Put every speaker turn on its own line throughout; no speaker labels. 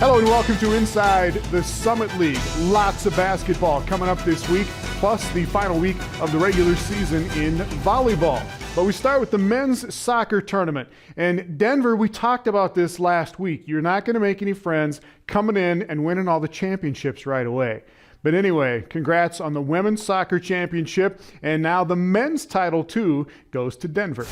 Hello and welcome to Inside the Summit League. Lots of basketball coming up this week, plus the final week of the regular season in volleyball. But we start with the men's soccer tournament. And Denver, we talked about this last week. You're not going to make any friends coming in and winning all the championships right away. But anyway, congrats on the women's soccer championship. And now the men's title, too, goes to Denver.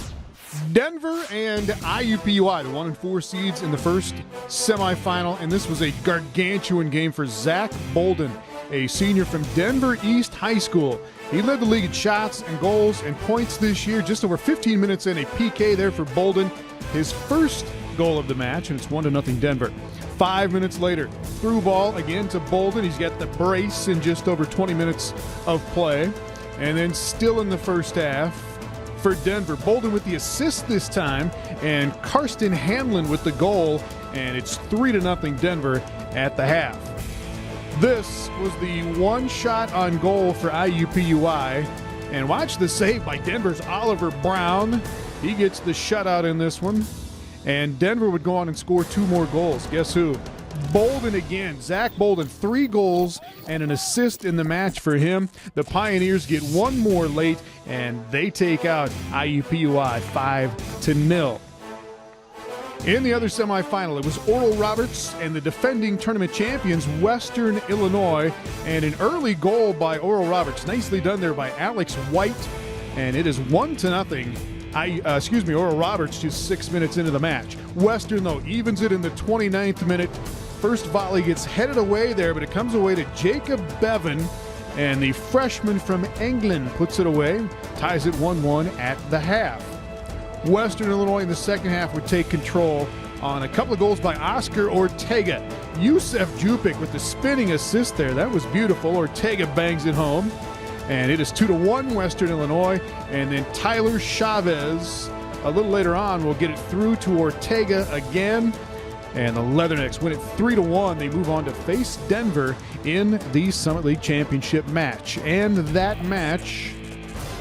Denver and IUPUI, the 1 and 4 seeds in the first semifinal, and this was a gargantuan game for Zach Bolden, a senior from Denver East High School. He led the league in shots and goals and points this year, just over 15 minutes in, a PK there for Bolden, his first goal of the match, and it's 1-0 Denver. 5 minutes later, through ball again to Bolden. He's got the brace in just over 20 minutes of play, and then still in the first half, for Denver, Bolden with the assist this time, and Karsten Hanlon with the goal, and it's 3-0 Denver at the half. This was the one shot on goal for IUPUI, and watch the save by Denver's Oliver Brown. He gets the shutout in this one, and Denver would go on and score 2 more goals. Guess who? Bolden again. Zach Bolden, 3 goals and an assist in the match for him. The Pioneers get 1 more late, and they take out IUPUI 5-0. In the other semifinal, it was Oral Roberts and the defending tournament champions, Western Illinois, and an early goal by Oral Roberts. Nicely done there by Alex White, and it is 1-0. Oral Roberts just 6 minutes into the match. Western, though, evens it in the 29th minute. First volley gets headed away there, but it comes away to Jacob Bevan, and the freshman from England puts it away, ties it 1-1 at the half. Western Illinois in the second half would take control on a couple of goals by Oscar Ortega. Yusef Jupik with the spinning assist there. That was beautiful. Ortega bangs it home. And it is 2-1 Western Illinois. And then Tyler Chavez, a little later on, will get it through to Ortega again. And the Leathernecks win it 3-1. They move on to face Denver in the Summit League Championship match. And that match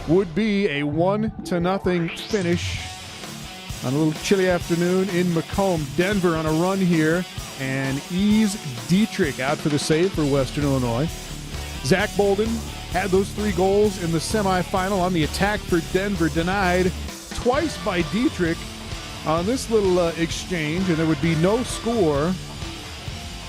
would be a 1-0 finish on a little chilly afternoon in Macomb. Denver on a run here. And Ease Dietrich out for the save for Western Illinois. Zach Bolden had those 3 goals in the semifinal. On the attack for Denver, denied twice by Dietrich on this little exchange, and there would be no score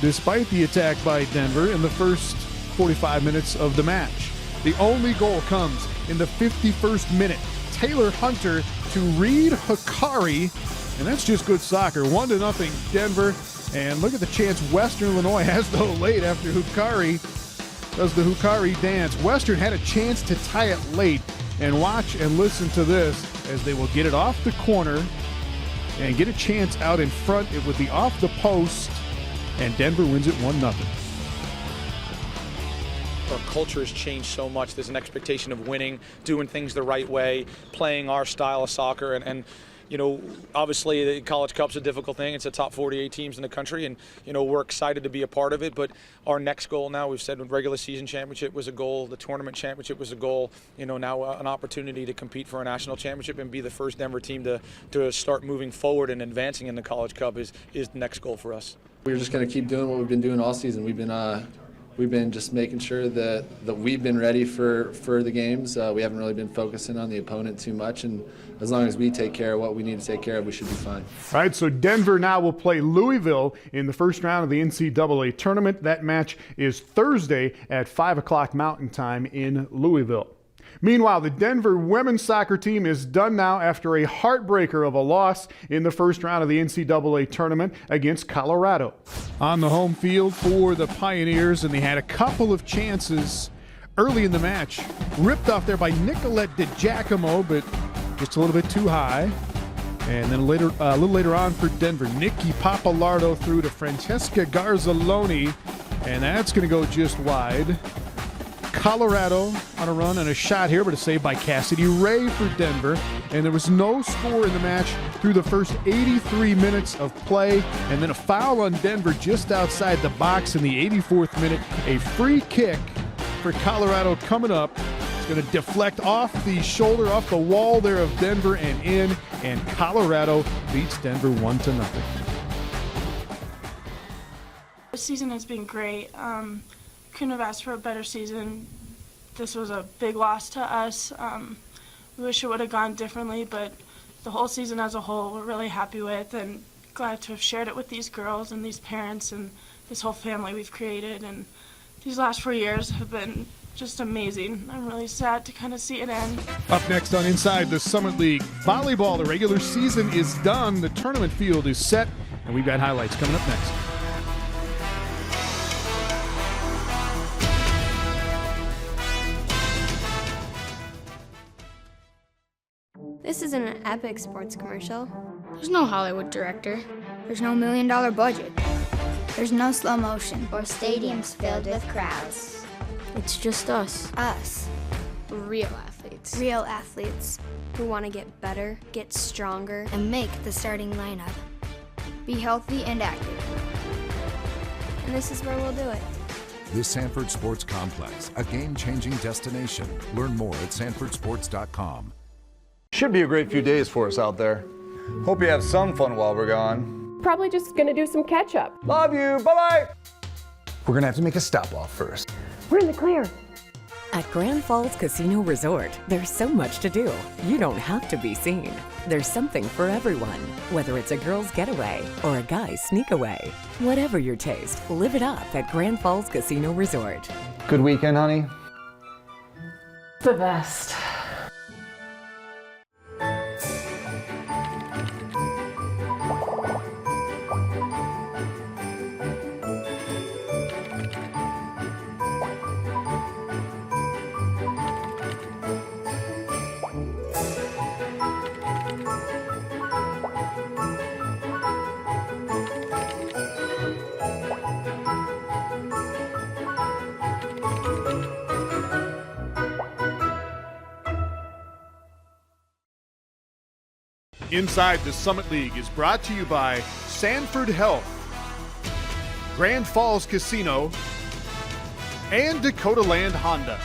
despite the attack by Denver in the first 45 minutes of the match. The only goal comes in the 51st minute. Taylor Hunter to Reed Hikari, and that's just good soccer. 1-0 Denver, and look at the chance Western Illinois has though late after Hikari does the Hikari dance. Western had a chance to tie it late, and watch and listen to this as they will get it off the corner and get a chance out in front. It would be off the post, and Denver wins it 1-0.
Our culture has changed so much. There's an expectation of winning, doing things the right way, playing our style of soccer, and you know, obviously the College Cup's a difficult thing. It's the top 48 teams in the country, and you know, we're excited to be a part of it. But our next goal now, we've said, regular season championship was a goal, the tournament championship was a goal. You know, now an opportunity to compete for a national championship and be the first Denver team to start moving forward and advancing in the College Cup is the next goal for us.
We're just going to keep doing what we've been doing all season. We've been just making sure that we've been ready for the games. We haven't really been focusing on the opponent too much, and as long as we take care of what we need to take care of, we should be fine.
All right, so Denver now will play Louisville in the first round of the NCAA tournament. That match is Thursday at 5 o'clock Mountain Time in Louisville. Meanwhile, the Denver women's soccer team is done now after a heartbreaker of a loss in the first round of the NCAA tournament against Colorado. On the home field for the Pioneers, and they had a couple of chances early in the match. Ripped off there by Nicolette DiGiacomo, but just a little bit too high. And then a little later on for Denver, Nikki Papalardo through to Francesca Garzaloni, and that's going to go just wide. Colorado on a run and a shot here, but a save by Cassidy Ray for Denver. And there was no score in the match through the first 83 minutes of play. And then a foul on Denver just outside the box in the 84th minute. A free kick for Colorado coming up. It's going to deflect off the shoulder, off the wall there of Denver and in. And Colorado beats Denver 1-0.
The season has been great. Couldn't have asked for a better season. This was a big loss to us. We wish it would have gone differently, but the whole season as a whole we're really happy with, and glad to have shared it with these girls and these parents and this whole family we've created. And these last 4 years have been just amazing. I'm really sad to kind of see it end.
Up next on Inside the Summit League, volleyball. The regular season is done. The tournament field is set, and we've got highlights coming up next.
This isn't an epic sports commercial.
There's no Hollywood director. There's no $1 million budget.
There's no slow motion.
Or stadiums filled with crowds.
It's just us.
Us.
Real athletes.
Real athletes.
Who want to get better, get stronger,
And make the starting lineup. Be healthy and active.
and this is where we'll do it.
The Sanford Sports Complex, a game-changing destination. Learn more at sanfordsports.com.
Should be a great few days for us out there. Hope you have some fun while we're gone.
Probably just gonna do some catch up.
Love you, bye-bye. We're gonna have to make a stop off first.
We're in the clear.
At Grand Falls Casino Resort, there's so much to do. You don't have to be seen. There's something for everyone, whether it's a girl's getaway or a guy's sneak away. Whatever your taste, live it up at Grand Falls Casino Resort.
Good weekend, honey?
The best.
Inside the Summit League is brought to you by Sanford Health, Grand Falls Casino, and Dakota Land Honda.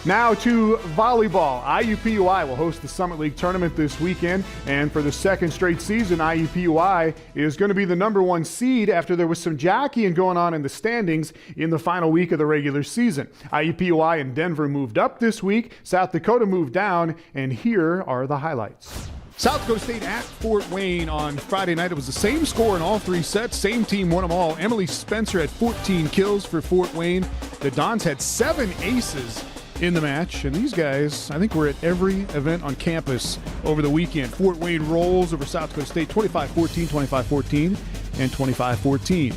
Now to volleyball. IUPUI will host the Summit League tournament this weekend, and for the second straight season, IUPUI is going to be the #1 seed after there was some jockeying going on in the standings in the final week of the regular season. IUPUI and Denver moved up this week, South Dakota moved down, and here are the highlights. South Dakota State at Fort Wayne on Friday night. It was the same score in all three sets. Same team won them all. Emily Spencer had 14 kills for Fort Wayne. The Dons had 7 aces in the match, and these guys, I think, were at every event on campus over the weekend. Fort Wayne rolls over South Dakota State 25-14, 25-14, and 25-14.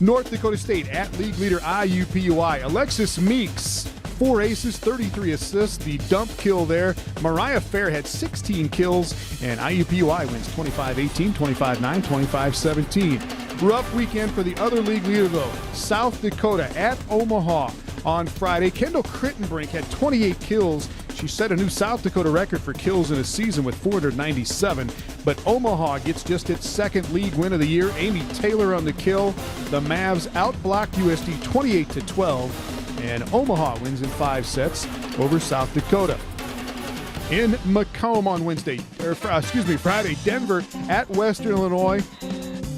North Dakota State at league leader IUPUI. Alexis Meeks, 4 aces, 33 assists, the dump kill there. Mariah Fair had 16 kills, and IUPUI wins 25-18, 25-9, 25-17. Rough weekend for the other league leader, though. South Dakota at Omaha on Friday. Kendall Crittenbrink had 28 kills. She set a new South Dakota record for kills in a season with 497. But Omaha gets just its second league win of the year. Amy Taylor on the kill. The Mavs outblocked USD 28-12. And Omaha wins in 5 sets over South Dakota. In Macomb on Friday, Denver at Western Illinois.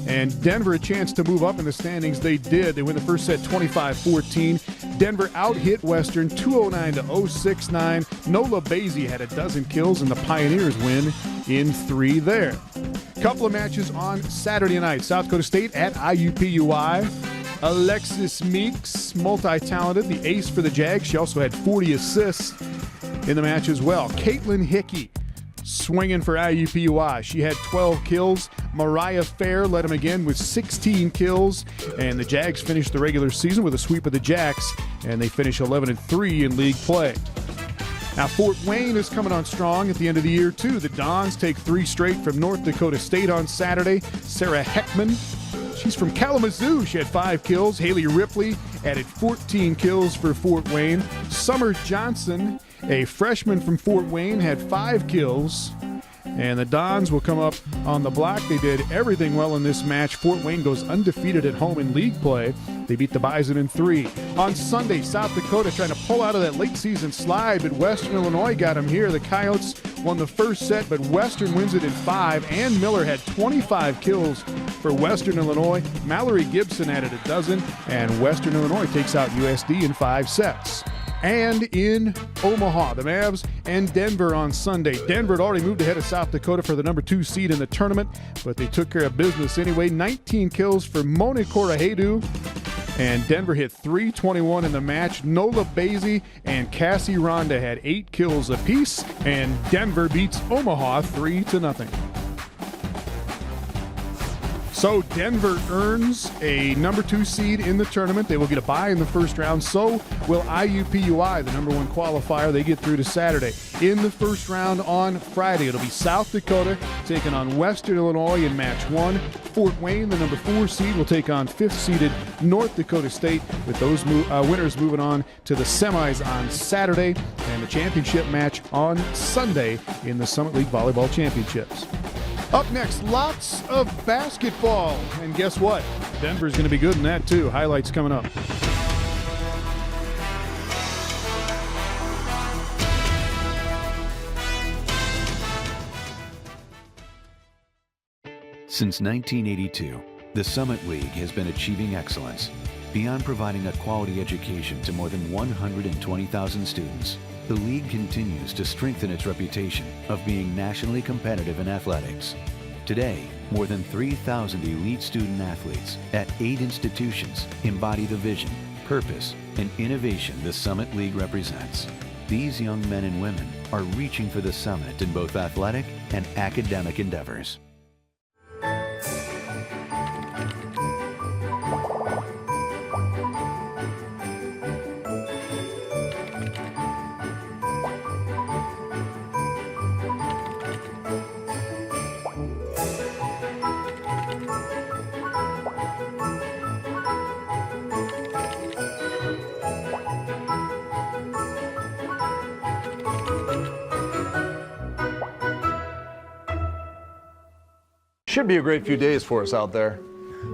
And Denver a chance to move up in the standings. They did. They win the first set 25-14. Denver out-hit Western 209-069. Nola Basie had a dozen kills, and the Pioneers win in 3 there. Couple of matches on Saturday night. South Dakota State at IUPUI. Alexis Meeks, multi-talented, the ace for the Jags. She also had 40 assists in the match as well. Caitlin Hickey swinging for IUPUI. She had 12 kills. Mariah Fair led them again with 16 kills. And the Jags finished the regular season with a sweep of the Jacks, and they finish 11-3 in league play. Now, Fort Wayne is coming on strong at the end of the year, too. The Dons take 3 straight from North Dakota State on Saturday. Sarah Heckman, she's from Kalamazoo. She had 5 kills. Haley Ripley added 14 kills for Fort Wayne. Summer Johnson, a freshman from Fort Wayne, had 5 kills. And the Dons will come up on the block. They did everything well in this match. Fort Wayne goes undefeated at home in league play. They beat the Bison in 3. On Sunday, South Dakota trying to pull out of that late season slide, but Western Illinois got them here. The Coyotes won the first set, but Western wins it in 5. Ann Miller had 25 kills for Western Illinois. Mallory Gibson added a dozen, and Western Illinois takes out USD in 5 sets. And in Omaha, the Mavs and Denver on Sunday. Denver had already moved ahead of South Dakota for the number 2 seed in the tournament, but they took care of business anyway. 19 kills for Moni Koraheidu, and Denver hit 321 in the match. Nola Basie and Cassie Ronda had 8 kills apiece, and Denver beats Omaha 3-0. So Denver earns a number 2 seed in the tournament. They will get a bye in the first round. So will IUPUI, the number 1 qualifier. They get through to Saturday. In the first round on Friday, it'll be South Dakota taking on Western Illinois in match 1. Fort Wayne, the number 4 seed, will take on 5th-seeded North Dakota State, with those winners moving on to the semis on Saturday and the championship match on Sunday in the Summit League Volleyball Championships. Up next, lots of basketball. And guess what? Denver's going to be good in that, too. Highlights coming up.
Since 1982, the Summit League has been achieving excellence. Beyond providing a quality education to more than 120,000 students, the league continues to strengthen its reputation of being nationally competitive in athletics. Today, more than 3,000 elite student athletes at 8 institutions embody the vision, purpose, and innovation the Summit League represents. These young men and women are reaching for the summit in both athletic and academic endeavors.
Should be a great few days for us out there.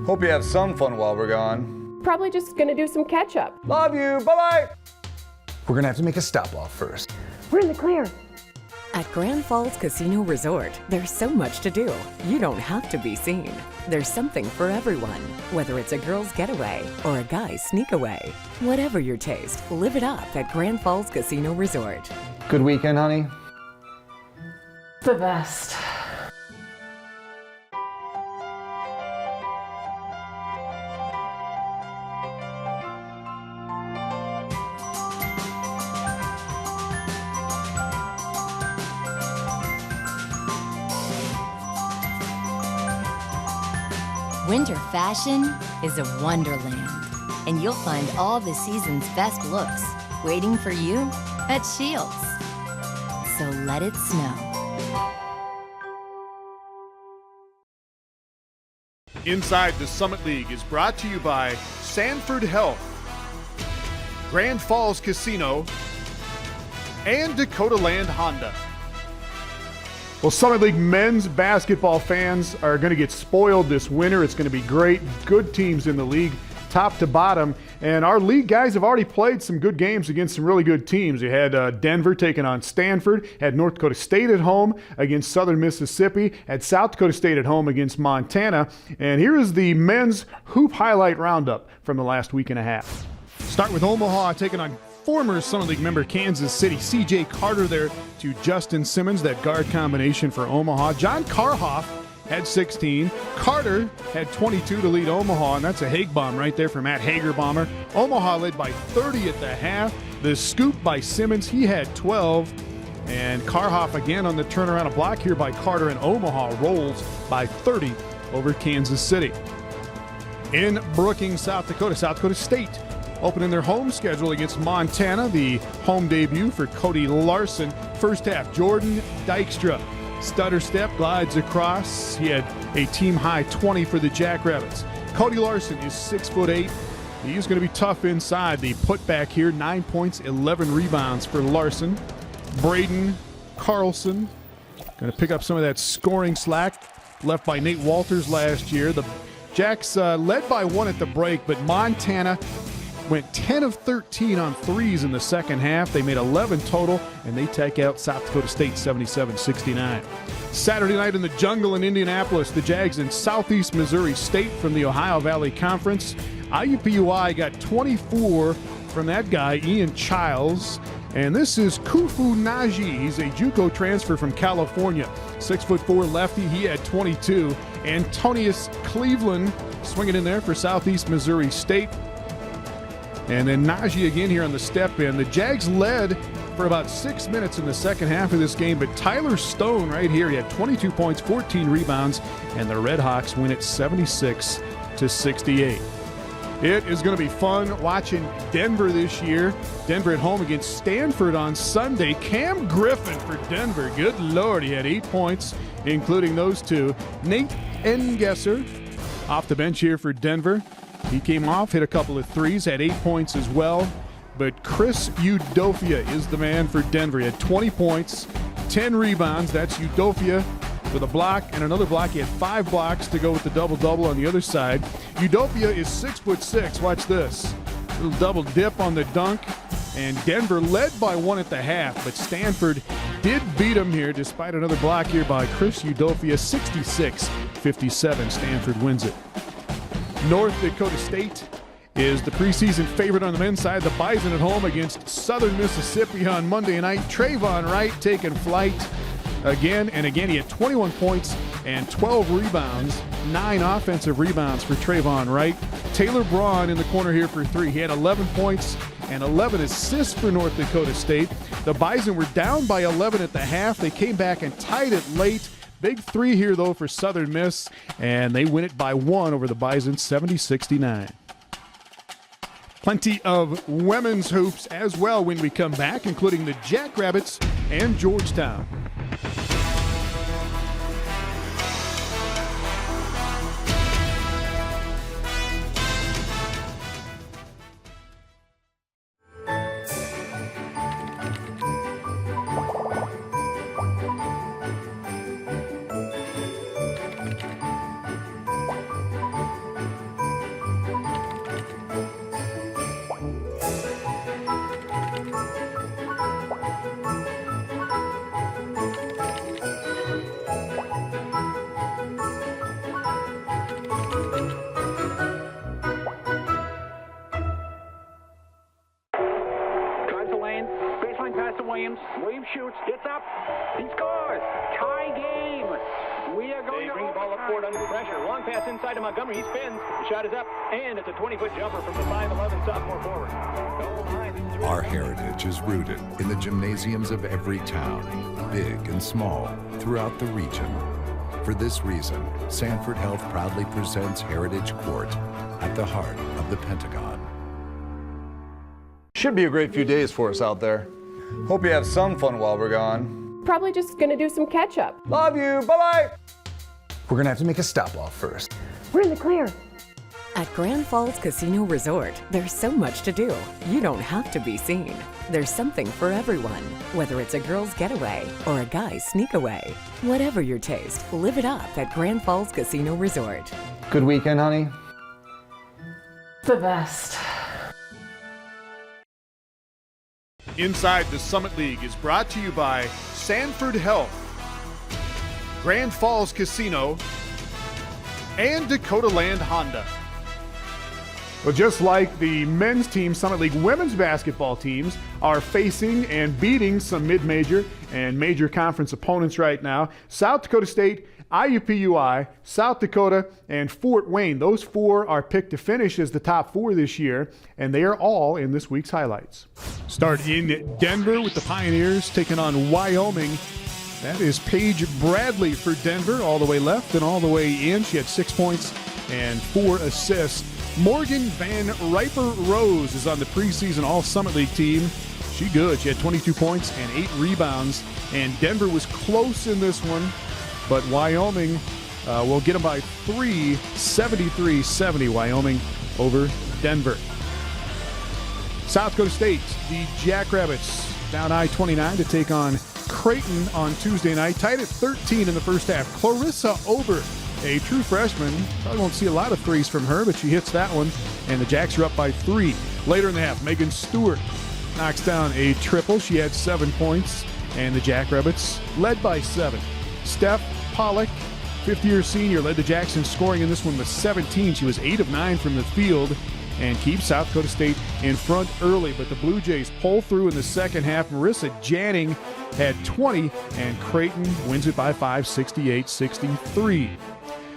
Hope you have some fun while we're gone.
Probably just gonna do some catch up.
Love you, bye-bye. We're gonna have to make a stop off first.
We're in the clear.
At Grand Falls Casino Resort, there's so much to do. You don't have to be seen. There's something for everyone, whether it's a girl's getaway or a guy's sneak away. Whatever your taste, live it up at Grand Falls Casino Resort.
Good weekend, honey?
The best.
Winter fashion is a wonderland, and you'll find all the season's best looks waiting for you at Shields. So let it snow.
Inside the Summit League is brought to you by Sanford Health, Grand Falls Casino, and Dakota Land Honda. Well, Summit League men's basketball fans are going to get spoiled this winter. It's going to be great. Good teams in the league, top to bottom. And our league guys have already played some good games against some really good teams. You had Denver taking on Stanford, had North Dakota State at home against Southern Mississippi, had South Dakota State at home against Montana. And here is the men's hoop highlight roundup from the last week and a half. Start with Omaha taking on former Summit League member Kansas City. C.J. Carter there to Justin Simmons, that guard combination for Omaha. John Karhoff had 16. Carter had 22 to lead Omaha, and that's a Haig bomb right there for Matt Hager-bomber. Omaha led by 30 at the half. The scoop by Simmons, he had 12. And Karhoff again on the turnaround, a block here by Carter, and Omaha rolls by 30 over Kansas City. In Brookings, South Dakota State opening their home schedule against Montana, the home debut for Cody Larson. First half, Jordan Dykstra, stutter step, glides across. He had a team-high 20 for the Jackrabbits. Cody Larson is 6'8". He's going to be tough inside. The putback here, 9 points, 11 rebounds for Larson. Braden Carlson Going to pick up some of that scoring slack left by Nate Walters last year. The Jacks led by 1 at the break, but Montana went 10 of 13 on threes in the second half. They made 11 total, and they take out South Dakota State 77-69. Saturday night in the Jungle in Indianapolis, the Jags in Southeast Missouri State from the Ohio Valley Conference. IUPUI got 24 from that guy, Ian Childs. And this is Kufu Naji. He's a JUCO transfer from California. 6'4" lefty. He had 22. Antonius Cleveland swinging in there for Southeast Missouri State. And then Naji again here on the step in. The Jags led for about 6 minutes in the second half of this game, but Tyler Stone right here, he had 22 points, 14 rebounds, and the Red Hawks win it 76-68. It is going to be fun watching Denver this year. Denver at home against Stanford on Sunday. Cam Griffin for Denver. Good Lord, he had 8 points, including those 2. Nate Engesser off the bench here for Denver. He came off, hit a couple of threes, had 8 points as well. But Chris Udofia is the man for Denver. He had 20 points, 10 rebounds. That's Udofia with a block and another block. He had 5 blocks to go with the double-double on the other side. Udofia is 6'6". Watch this. Little double dip on the dunk. And Denver led by 1 at the half, but Stanford did beat him here despite another block here by Chris Udofia. 66-57. Stanford wins it. North Dakota State is the preseason favorite on the men's side. The Bison at home against Southern Mississippi on Monday night. Trayvon Wright taking flight again and again. He had 21 points and 12 rebounds, 9 offensive rebounds for Trayvon Wright. Taylor Braun in the corner here for 3. He had 11 points and 11 assists for North Dakota State. The Bison were down by 11 at the half. They came back and tied it late. Big 3 here, though, for Southern Miss, and they win it by 1 over the Bison, 70-69. Plenty of women's hoops as well when we come back, including the Jackrabbits and Georgetown.
Williams shoots, gets up, he scores. Tie game. We are going to bring the ball up court under pressure. Long pass inside to Montgomery. He spins. The shot is up, and it's a 20-foot jumper from the 5'11" sophomore forward.
Our heritage is rooted in the gymnasiums of every town, big and small, throughout the region. For this reason, Sanford Health proudly presents Heritage Court at the heart of the Pentagon.
Should be a great few days for us out there. Hope you have some fun while we're gone.
Probably just gonna do some catch up.
Love you, bye-bye. We're gonna have to make a stop-off first.
We're in the clear.
At Grand Falls Casino Resort, there's so much to do. You don't have to be seen. There's something for everyone, whether it's a girl's getaway or a guy's sneak away. Whatever your taste, live it up at Grand Falls Casino Resort.
Good weekend, honey?
The best.
Inside the Summit League is brought to you by Sanford Health, Grand Falls Casino, and Dakota Land Honda. Well, just like the men's team, Summit League women's basketball teams are facing and beating some mid-major and major conference opponents right now. South Dakota State, IUPUI, South Dakota, and Fort Wayne. Those 4 are picked to finish as the top 4 this year, and they are all in this week's highlights. Start in Denver with the Pioneers taking on Wyoming. That is Paige Bradley for Denver, all the way left and all the way in. She had 6 points and 4 assists. Morgan Van Riper Rose is on the preseason All-Summit League team. She good. She had 22 points and 8 rebounds, and Denver was close in this one. But Wyoming will get them by 3, 73-70, Wyoming over Denver. South Dakota State, the Jackrabbits, down I-29 to take on Creighton on Tuesday night, tied at 13 in the first half. Clarissa Ober, a true freshman. Probably won't see a lot of threes from her, but she hits that one, and the Jacks are up by 3. Later in the half, Megan Stewart knocks down a triple. She had 7 points, and the Jackrabbits led by 7. Steph Pollock, fifth-year senior, led the Jacks in scoring in this one with 17. She was 8 of 9 from the field and keeps South Dakota State in front early. But the Blue Jays pull through in the second half. Marissa Janning had 20, and Creighton wins it by 5, 68-63.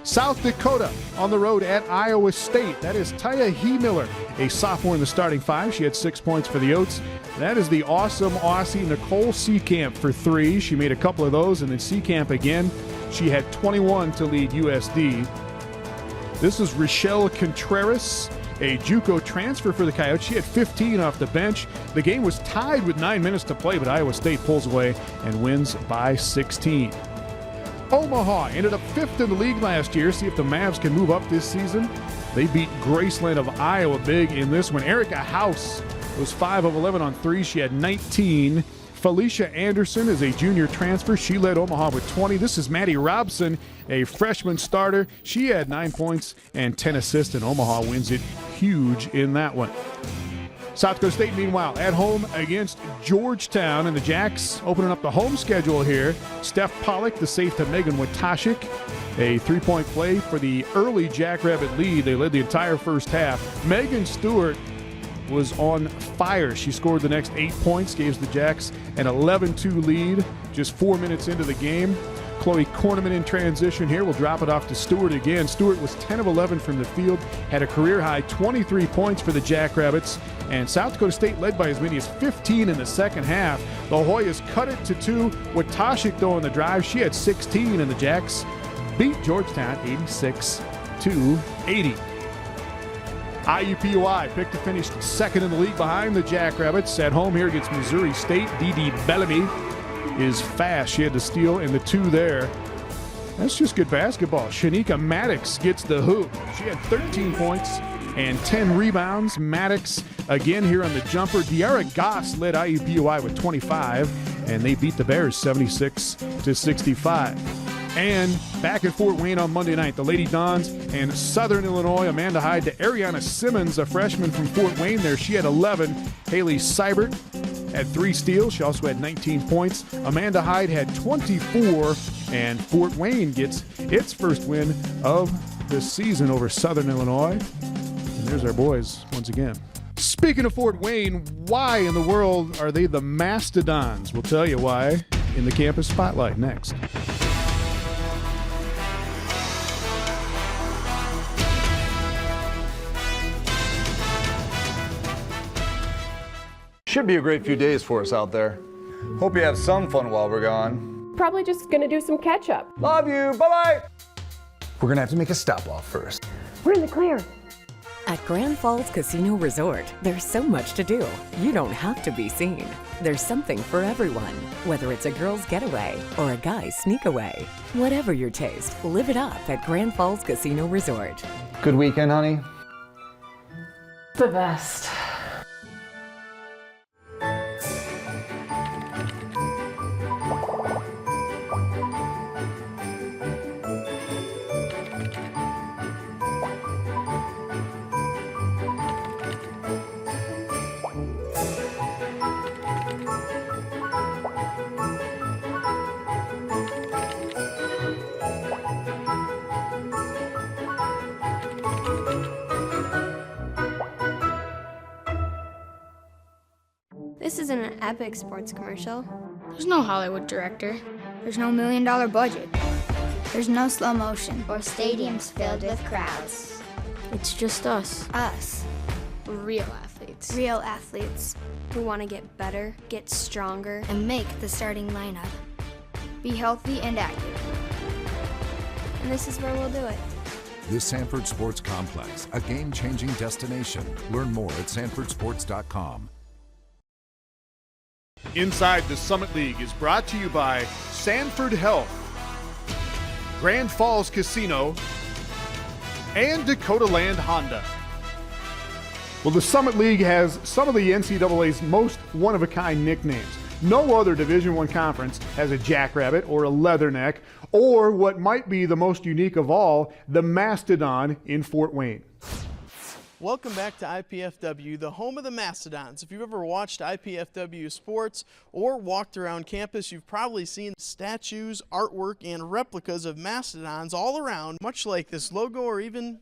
South Dakota on the road at Iowa State. That is Taya He-Miller, a sophomore in the starting 5. She had 6 points for the Oats. That is the awesome Aussie Nicole Seekamp for 3. She made a couple of those, and then Seekamp again. She had 21 to lead USD. This is Rochelle Contreras, a JUCO transfer for the Coyotes. She had 15 off the bench. The game was tied with 9 minutes to play, but Iowa State pulls away and wins by 16. Omaha ended up 5th in the league last year. See if the Mavs can move up this season. They beat Graceland of Iowa big in this one. Erica House was 5 of 11 on 3. She had 19. Felicia Anderson is a junior transfer. She led Omaha with 20. This is Maddie Robson, a freshman starter. She had 9 points and 10 assists, and Omaha wins it huge in that one. South Dakota State, meanwhile, at home against Georgetown, and the Jacks opening up the home schedule here. Steph Pollock, the safe to Megan Watashik. A three-point play for the early Jackrabbit lead. They led the entire first half. Megan Stewart was on fire. She scored the next 8 points, gave the Jacks an 11-2 lead just 4 minutes into the game. Chloe Korneman in transition here will drop it off to Stewart again. Stewart was 10 of 11 from the field, had a career-high 23 points for the Jackrabbits, and South Dakota State led by as many as 15 in the second half. The Hoyas cut it to 2. Watashik, though, on the drive, she had 16, and the Jacks beat Georgetown 86-80. IUPUI picked to finish second in the league behind the Jackrabbits. At home here against Missouri State, Dee Bellamy is fast. She had the steal and the 2 there. That's just good basketball. Shanika Maddox gets the hoop. She had 13 points and 10 rebounds. Maddox again here on the jumper. De'Ara Goss led IUPUI with 25, and they beat the Bears 76-65. And back at Fort Wayne on Monday night, the Lady Dons and Southern Illinois. Amanda Hyde to Ariana Simmons, a freshman from Fort Wayne there. She had 11. Haley Seibert had 3 steals. She also had 19 points. Amanda Hyde had 24. And Fort Wayne gets its first win of the season over Southern Illinois. And there's our boys once again. Speaking of Fort Wayne, why in the world are they the Mastodons? We'll tell you why in the Campus Spotlight next.
Should be a great few days for us out there. Hope you have some fun while we're gone.
Probably just gonna do some catch up.
Love you, bye-bye. We're gonna have to make a stop off first.
We're in the clear.
At Grand Falls Casino Resort, there's so much to do. You don't have to be seen. There's something for everyone, whether it's a girl's getaway or a guy's sneak away. Whatever your taste, live it up at Grand Falls Casino Resort.
Good weekend, honey?
The best.
This isn't an epic sports commercial.
There's no Hollywood director. There's no $1 million budget.
There's no slow motion.
Or stadiums filled with crowds.
It's just us.
Us.
Real athletes.
Real athletes.
Who want to get better, get stronger,
And make the starting lineup. Be healthy and active.
and this is where we'll do it.
The Sanford Sports Complex, a game-changing destination. Learn more at sanfordsports.com.
Inside the Summit League is brought to you by Sanford Health, Grand Falls Casino, and Dakota Land Honda. Well, the Summit League has some of the NCAA's most one-of-a-kind nicknames. No other Division I conference has a Jackrabbit or a Leatherneck, or what might be the most unique of all, the Mastodon in Fort Wayne.
Welcome back to IPFW, the home of the Mastodons. If you've ever watched IPFW sports or walked around campus, you've probably seen statues, artwork, and replicas of Mastodons all around, much like this logo or even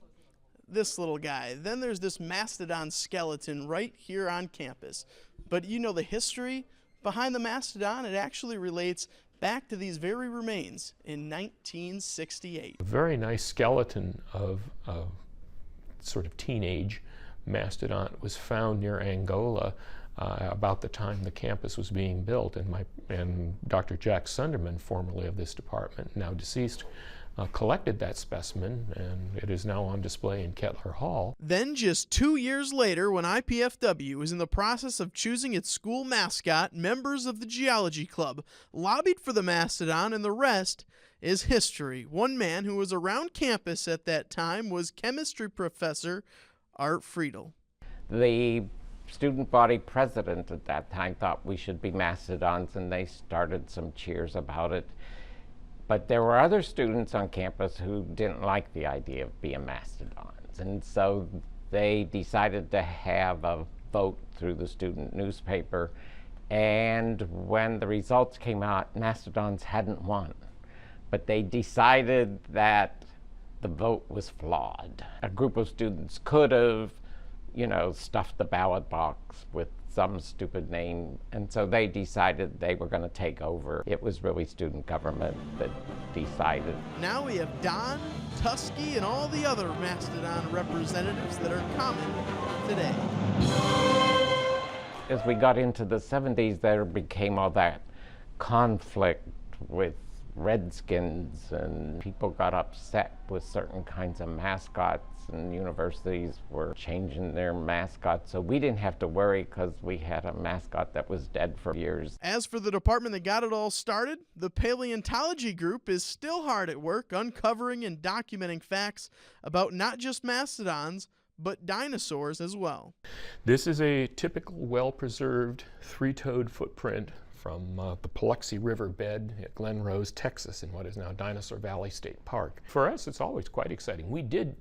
this little guy. Then there's this Mastodon skeleton right here on campus. But you know the history behind the Mastodon? It actually relates back to these very remains in 1968.
A very nice skeleton of sort of teenage mastodon was found near Angola about the time the campus was being built, and Dr. Jack Sunderman, formerly of this department, now deceased, collected that specimen, and it is now on display in Kettler Hall.
Then just 2 years later, when IPFW was in the process of choosing its school mascot, members of the Geology Club lobbied for the Mastodon, and the rest is history. One man who was around campus at that time was chemistry professor Art Friedel.
The student body president at that time thought we should be Mastodons, and they started some cheers about it. But there were other students on campus who didn't like the idea of being Mastodons, and so they decided to have a vote through the student newspaper, and when the results came out, Mastodons hadn't won. But they decided that the vote was flawed. A group of students could have, stuffed the ballot box with some stupid name, and so they decided they were going to take over. It was really student government that decided.
Now we have Don, Tusky, and all the other Mastodon representatives that are common today.
As we got into the 70s, there became all that conflict with Redskins, and people got upset with certain kinds of mascots, and universities were changing their mascots, so we didn't have to worry because we had a mascot that was dead for years.
As for the department that got it all started, the paleontology group is still hard at work uncovering and documenting facts about not just mastodons, but dinosaurs as well.
This is a typical well-preserved three-toed footprint from the Paluxy River bed at Glen Rose, Texas, in what is now Dinosaur Valley State Park. For us, it's always quite exciting. We did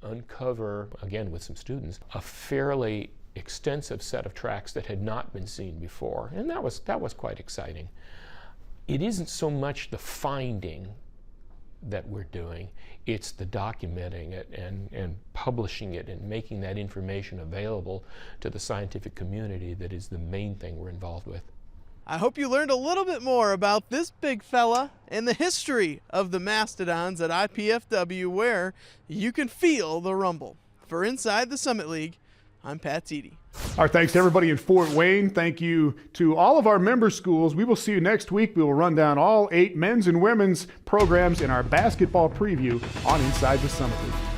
uncover, again with some students, a fairly extensive set of tracks that had not been seen before, and that was quite exciting. It isn't so much the finding that we're doing, it's the documenting it and publishing it and making that information available to the scientific community that is the main thing we're involved with.
I hope you learned a little bit more about this big fella and the history of the Mastodons at IPFW, where you can feel the rumble. For Inside the Summit League, I'm Pat Teedy.
Our thanks to everybody in Fort Wayne. Thank you to all of our member schools. We will see you next week. We will run down all 8 men's and women's programs in our basketball preview on Inside the Summit League.